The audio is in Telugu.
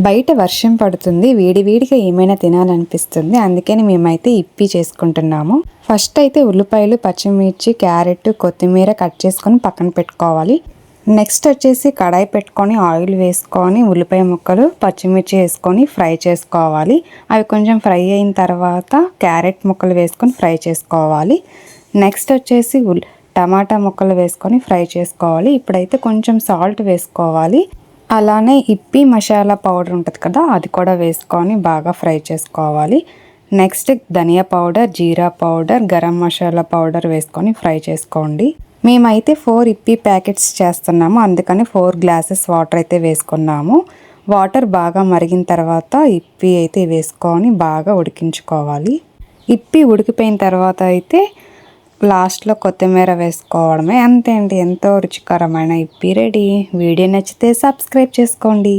బయట వర్షం పడుతుంది, వేడి వేడిగా ఏమైనా తినాలనిపిస్తుంది. అందుకని మేమైతే ఇప్పి చేసుకుంటున్నాము. ఫస్ట్ అయితే ఉల్లిపాయలు, పచ్చిమిర్చి, క్యారెట్, కొత్తిమీర కట్ చేసుకొని పక్కన పెట్టుకోవాలి. నెక్స్ట్ వచ్చేసి కడాయి పెట్టుకొని ఆయిల్ వేసుకొని ఉల్లిపాయ ముక్కలు, పచ్చిమిర్చి వేసుకొని ఫ్రై చేసుకోవాలి. అవి కొంచెం ఫ్రై అయిన తర్వాత క్యారెట్ ముక్కలు వేసుకొని ఫ్రై చేసుకోవాలి. నెక్స్ట్ వచ్చేసి టమాటా ముక్కలు వేసుకొని ఫ్రై చేసుకోవాలి. ఇప్పుడైతే కొంచెం సాల్ట్ వేసుకోవాలి. అలానే ఇప్పి మసాలా పౌడర్ ఉంటుంది కదా, అది కూడా వేసుకొని బాగా ఫ్రై చేసుకోవాలి. నెక్స్ట్ ధనియా పౌడర్, జీరా పౌడర్, గరం మసాలా పౌడర్ వేసుకొని ఫ్రై చేసుకోండి. మేమైతే 4 ఇప్పి ప్యాకెట్స్ చేస్తున్నాము, అందుకని 4 గ్లాసెస్ వాటర్ అయితే వేసుకున్నాము. వాటర్ బాగా మరిగిన తర్వాత ఇప్పి అయితే వేసుకొని బాగా ఉడికించుకోవాలి. ఇప్పి ఉడికిపోయిన తర్వాత అయితే లాస్ట్లో కొత్తిమీర వేసుకోవడమే. అంతే అండి, ఎంతో రుచికరమైన ఇప్పి రెడీ. వీడియో నచ్చితే సబ్స్క్రైబ్ చేసుకోండి.